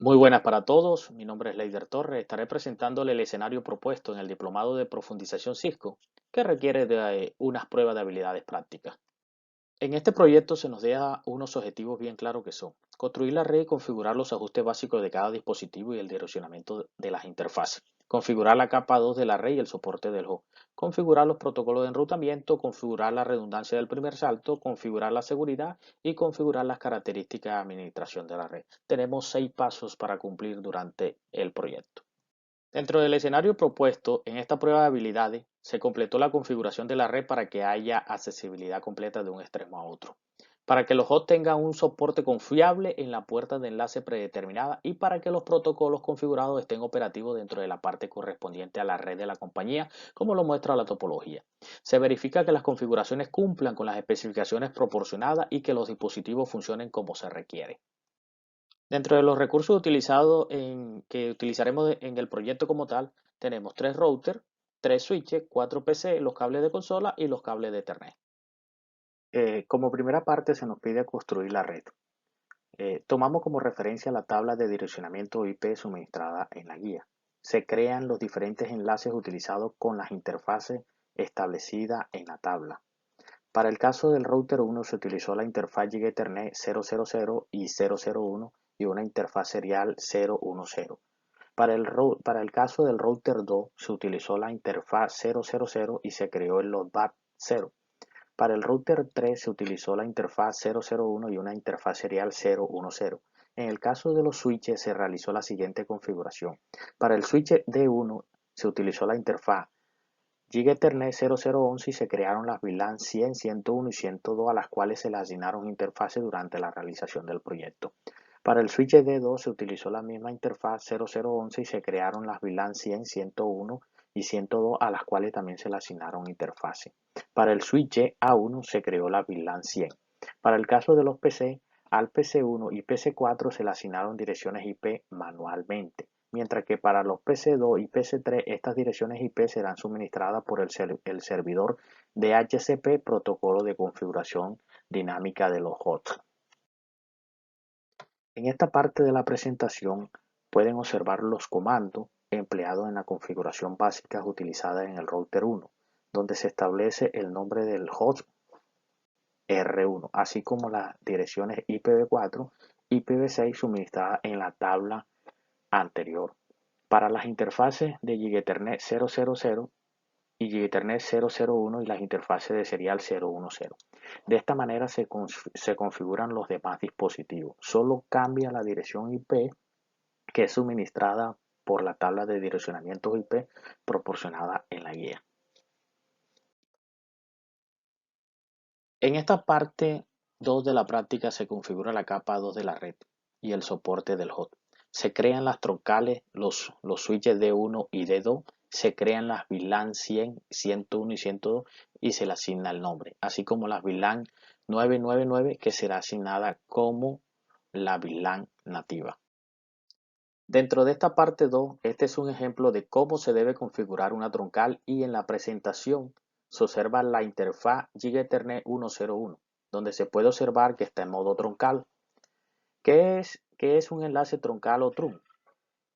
Muy buenas para todos, mi nombre es Leider Torres. Estaré presentándole el escenario propuesto en el Diplomado de Profundización Cisco, que requiere de unas pruebas de habilidades prácticas. En este proyecto se nos deja unos objetivos bien claros que son construir la red y configurar los ajustes básicos de cada dispositivo y el direccionamiento de las interfaces, configurar la capa 2 de la red y el soporte del host, configurar los protocolos de enrutamiento, configurar la redundancia del primer salto, configurar la seguridad y configurar las características de administración de la red. Tenemos 6 pasos para cumplir durante el proyecto. Dentro del escenario propuesto, en esta prueba de habilidades, se completó la configuración de la red para que haya accesibilidad completa de un extremo a otro, para que los hosts tengan un soporte confiable en la puerta de enlace predeterminada y para que los protocolos configurados estén operativos dentro de la parte correspondiente a la red de la compañía, como lo muestra la topología. Se verifica que las configuraciones cumplan con las especificaciones proporcionadas y que los dispositivos funcionen como se requiere. Dentro de los recursos utilizados que utilizaremos en el proyecto como tal, tenemos 3 routers, 3 switches, 4 PC, los cables de consola y los cables de Ethernet. Como primera parte se nos pide construir la red. Tomamos como referencia la tabla de direccionamiento IP suministrada en la guía. Se crean los diferentes enlaces utilizados con las interfaces establecidas en la tabla. Para el caso del router 1 se utilizó la interfaz Giga Ethernet 000 y 001 y una interfaz serial 010. Para el caso del router 2 se utilizó la interfaz 000 y se creó el loadback 0. Para el router 3 se utilizó la interfaz 001 y una interfaz serial 010. En el caso de los switches se realizó la siguiente configuración. Para el switch D1 se utilizó la interfaz Giga Ethernet 0011 y se crearon las VLAN 100, 101 y 102 a las cuales se le asignaron interfaces durante la realización del proyecto. Para el switch D2 se utilizó la misma interfaz 0011 y se crearon las VLAN 100, 101 y 102 a las cuales también se le asignaron interfaces. Para el switch A1 se creó la VLAN 100. Para el caso de los PC, al PC1 y PC4 se le asignaron direcciones IP manualmente, mientras que para los PC2 y PC3 estas direcciones IP serán suministradas por el servidor DHCP, protocolo de configuración dinámica de los hosts. En esta parte de la presentación pueden observar los comandos empleados en la configuración básica utilizada en el router 1, donde se establece el nombre del host R1, así como las direcciones IPv4 y IPv6 suministradas en la tabla anterior. Para las interfaces de Giga Ethernet 000 y Giga Ethernet 001 y las interfaces de serial 010. De esta manera se configuran los demás dispositivos. Solo cambia la dirección IP que es suministrada por la tabla de direccionamiento IP proporcionada en la guía. En esta parte 2 de la práctica se configura la capa 2 de la red y el soporte del host. Se crean las troncales, los switches D1 y D2, se crean las VLAN 100, 101 y 102 y se le asigna el nombre, así como las VLAN 999 que será asignada como la VLAN nativa. Dentro de esta parte 2, este es un ejemplo de cómo se debe configurar una troncal y en la presentación se observa la interfaz Giga Ethernet 101, donde se puede observar que está en modo troncal. ¿Qué es un enlace troncal o trunk?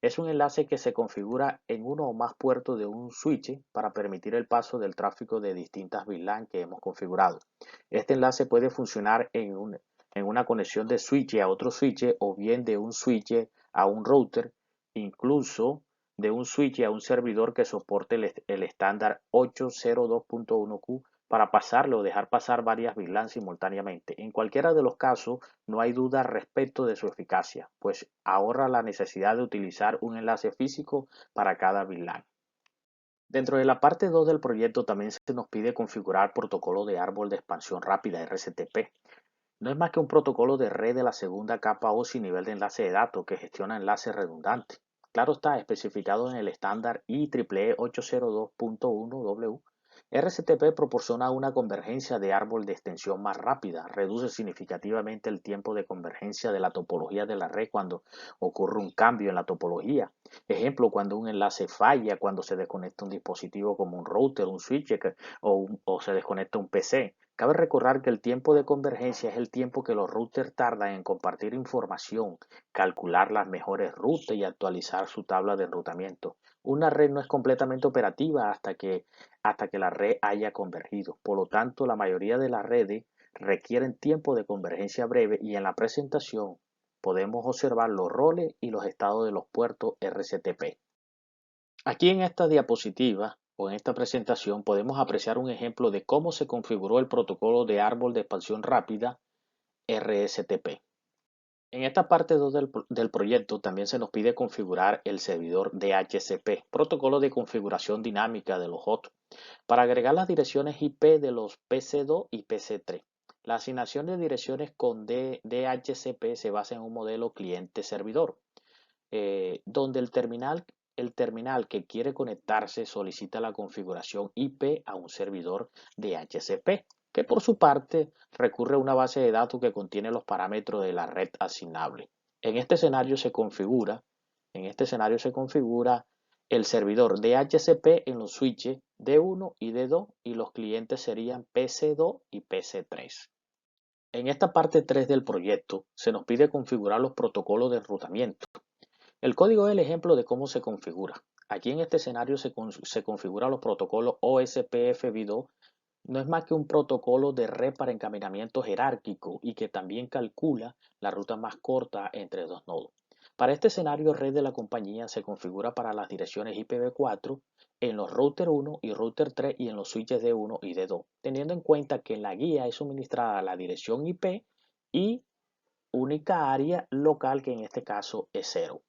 Es un enlace que se configura en uno o más puertos de un switch para permitir el paso del tráfico de distintas VLAN que hemos configurado. Este enlace puede funcionar en una conexión de switch a otro switch o bien de un switch a un router, incluso de un switch a un servidor que soporte el estándar 802.1q para pasarlo o dejar pasar varias VLAN simultáneamente. En cualquiera de los casos, no hay duda respecto de su eficacia, pues ahorra la necesidad de utilizar un enlace físico para cada VLAN. Dentro de la parte 2 del proyecto también se nos pide configurar protocolo de árbol de expansión rápida RCTP. No es más que un protocolo de red de la segunda capa o sin nivel de enlace de datos que gestiona enlaces redundantes. Claro está, especificado en el estándar IEEE 802.1W. RCTP proporciona una convergencia de árbol de extensión más rápida, reduce significativamente el tiempo de convergencia de la topología de la red cuando ocurre un cambio en la topología. Ejemplo, cuando un enlace falla, cuando se desconecta un dispositivo como un router, un switch o se desconecta un PC. Cabe recordar que el tiempo de convergencia es el tiempo que los routers tardan en compartir información, calcular las mejores rutas y actualizar su tabla de enrutamiento. Una red no es completamente operativa hasta que la red haya convergido. Por lo tanto, la mayoría de las redes requieren tiempo de convergencia breve y en la presentación podemos observar los roles y los estados de los puertos RCTP. Aquí en esta diapositiva o en esta presentación podemos apreciar un ejemplo de cómo se configuró el protocolo de árbol de expansión rápida RSTP. En esta parte 2 del proyecto también se nos pide configurar el servidor DHCP, protocolo de configuración dinámica de los hosts, para agregar las direcciones IP de los PC2 y PC3. La asignación de direcciones con DHCP se basa en un modelo cliente-servidor, donde el terminal que quiere conectarse solicita la configuración IP a un servidor DHCP, que por su parte recurre a una base de datos que contiene los parámetros de la red asignable. En este escenario se configura, el servidor DHCP en los switches D1 y D2 y los clientes serían PC2 y PC3. En esta parte 3 del proyecto se nos pide configurar los protocolos de enrutamiento. El código es el ejemplo de cómo se configura. Aquí en este escenario se configuran los protocolos OSPF-V2. No es más que un protocolo de red para encaminamiento jerárquico y que también calcula la ruta más corta entre dos nodos. Para este escenario, red de la compañía se configura para las direcciones IPv4 en los router 1 y router 3 y en los switches D1 y D2, teniendo en cuenta que en la guía es suministrada la dirección IP y única área local, que en este caso es 0.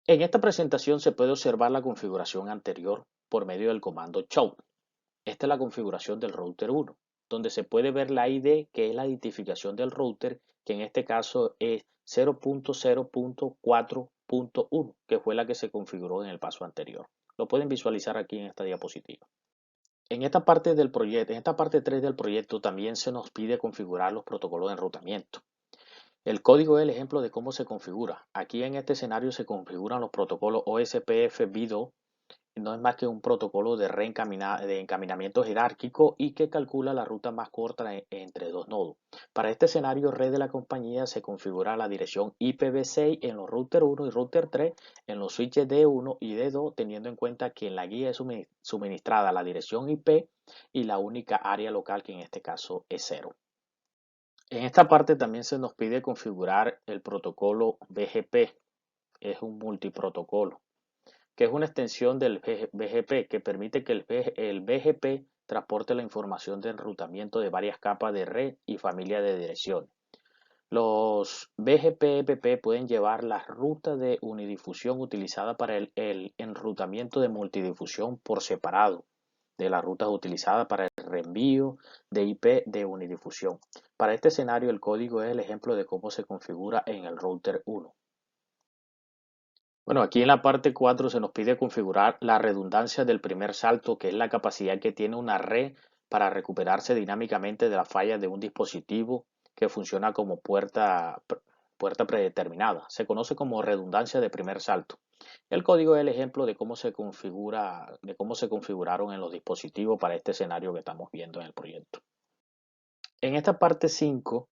En esta presentación se puede observar la configuración anterior por medio del comando show. Esta es la configuración del router 1, donde se puede ver la ID, que es la identificación del router, que en este caso es 0.0.4.1, que fue la que se configuró en el paso anterior. Lo pueden visualizar aquí en esta diapositiva. En esta parte 3 del proyecto también se nos pide configurar los protocolos de enrutamiento. El código es el ejemplo de cómo se configura. Aquí en este escenario se configuran los protocolos OSPF-V2. No es más que un protocolo de encaminamiento jerárquico y que calcula la ruta más corta entre dos nodos. Para este escenario, red de la compañía se configura la dirección IPv6 en los router 1 y router 3 en los switches D1 y D2, teniendo en cuenta que en la guía es suministrada la dirección IP y la única área local, que en este caso es 0. En esta parte también se nos pide configurar el protocolo BGP. Es un multiprotocolo, que es una extensión del BGP que permite que el BGP transporte la información de enrutamiento de varias capas de red y familia de direcciones. Los BGP-EPP pueden llevar las rutas de unidifusión utilizada para el enrutamiento de multidifusión por separado de las rutas utilizadas para el reenvío de IP de unidifusión. Para este escenario, el código es el ejemplo de cómo se configura en el router 1. Bueno, aquí en la parte 4 se nos pide configurar la redundancia del primer salto, que es la capacidad que tiene una red para recuperarse dinámicamente de las fallas de un dispositivo que funciona como puerta predeterminada. Se conoce como redundancia de primer salto. El código es el ejemplo de cómo se configuraron en los dispositivos para este escenario que estamos viendo en el proyecto. En esta parte 5,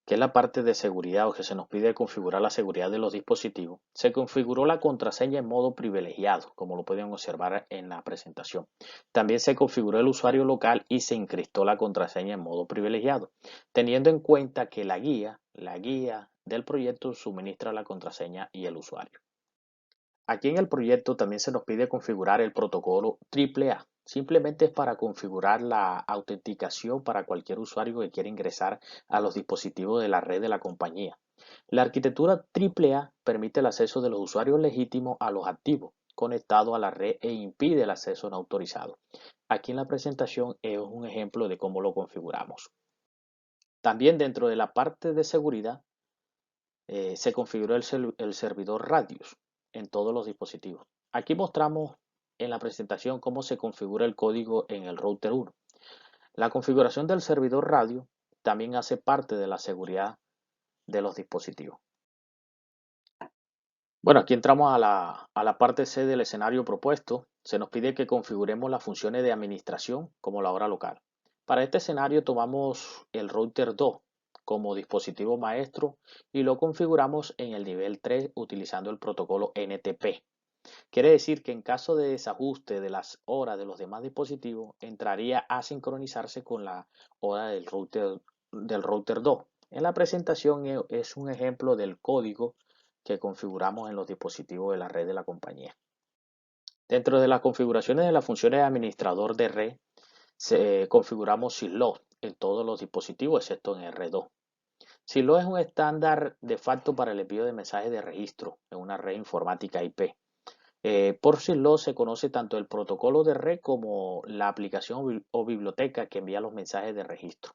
que es la parte de seguridad, o que se nos pide configurar la seguridad de los dispositivos, se configuró la contraseña en modo privilegiado, como lo pueden observar en la presentación. También se configuró el usuario local y se encriptó la contraseña en modo privilegiado, teniendo en cuenta que la guía del proyecto suministra la contraseña y el usuario. Aquí en el proyecto también se nos pide configurar el protocolo AAA. Simplemente es para configurar la autenticación para cualquier usuario que quiera ingresar a los dispositivos de la red de la compañía. La arquitectura AAA permite el acceso de los usuarios legítimos a los activos conectados a la red e impide el acceso no autorizado. Aquí en la presentación es un ejemplo de cómo lo configuramos. También dentro de la parte de seguridad se configuró el servidor Radius en todos los dispositivos. Aquí mostramos en la presentación cómo se configura el código en el router 1. La configuración del servidor radio también hace parte de la seguridad de los dispositivos. Bueno, aquí entramos a la parte C del escenario propuesto. Se nos pide que configuremos las funciones de administración como la hora local. Para este escenario tomamos el router 2 como dispositivo maestro y lo configuramos en el nivel 3 utilizando el protocolo NTP. Quiere decir que en caso de desajuste de las horas de los demás dispositivos, entraría a sincronizarse con la hora del router 2. En la presentación es un ejemplo del código que configuramos en los dispositivos de la red de la compañía. Dentro de las configuraciones de las funciones de administrador de red, configuramos Syslog en todos los dispositivos excepto en R2. Syslog es un estándar de facto para el envío de mensajes de registro en una red informática IP. Por Syslog se conoce tanto el protocolo de red como la aplicación o biblioteca que envía los mensajes de registro.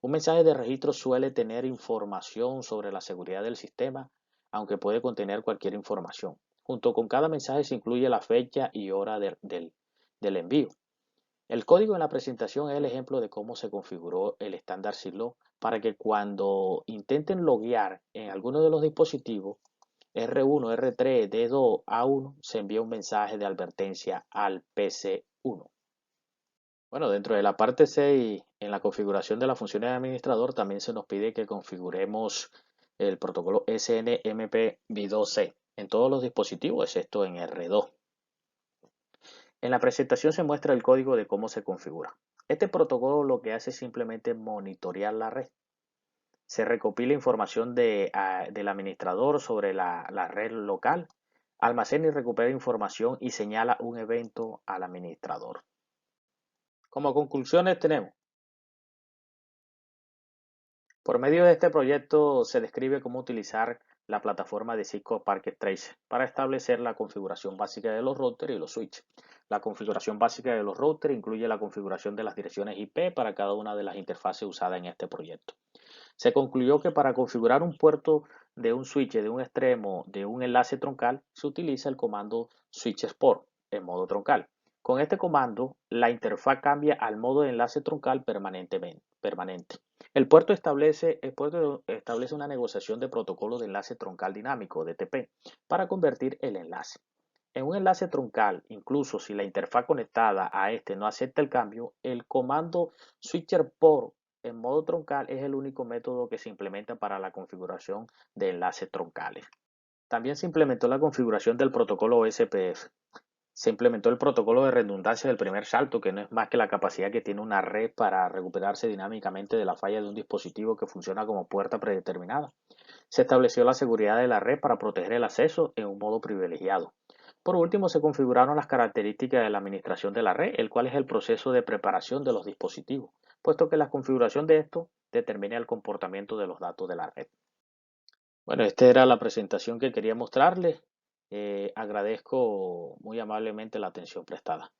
Un mensaje de registro suele tener información sobre la seguridad del sistema, aunque puede contener cualquier información. Junto con cada mensaje se incluye la fecha y hora del envío. El código en la presentación es el ejemplo de cómo se configuró el estándar Syslog para que cuando intenten loguear en alguno de los dispositivos R1, R3, D2, A1 se envía un mensaje de advertencia al PC1. Bueno, dentro de la parte 6, en la configuración de las funciones de administrador, también se nos pide que configuremos el protocolo SNMP V2C en todos los dispositivos, excepto en R2. En la presentación se muestra el código de cómo se configura. Este protocolo lo que hace es simplemente monitorear la red. Se recopila información del administrador sobre la red local, almacena y recupera información y señala un evento al administrador. Como conclusiones tenemos: por medio de este proyecto se describe cómo utilizar la plataforma de Cisco Packet Tracer para establecer la configuración básica de los routers y los switches. La configuración básica de los routers incluye la configuración de las direcciones IP para cada una de las interfaces usadas en este proyecto. Se concluyó que para configurar un puerto de un switch de un extremo de un enlace troncal se utiliza el comando switchport en modo troncal. Con este comando, la interfaz cambia al modo de enlace troncal permanente. El puerto establece una negociación de protocolo de enlace troncal dinámico, DTP, para convertir el enlace. En un enlace troncal, incluso si la interfaz conectada a este no acepta el cambio, el comando switchport en modo troncal es el único método que se implementa para la configuración de enlaces troncales. También se implementó la configuración del protocolo OSPF. Se implementó el protocolo de redundancia del primer salto, que no es más que la capacidad que tiene una red para recuperarse dinámicamente de la falla de un dispositivo que funciona como puerta predeterminada. Se estableció la seguridad de la red para proteger el acceso en un modo privilegiado. Por último, se configuraron las características de la administración de la red, el cual es el proceso de preparación de los dispositivos, puesto que la configuración de esto determina el comportamiento de los datos de la red. Bueno, esta era la presentación que quería mostrarles. Agradezco muy amablemente la atención prestada.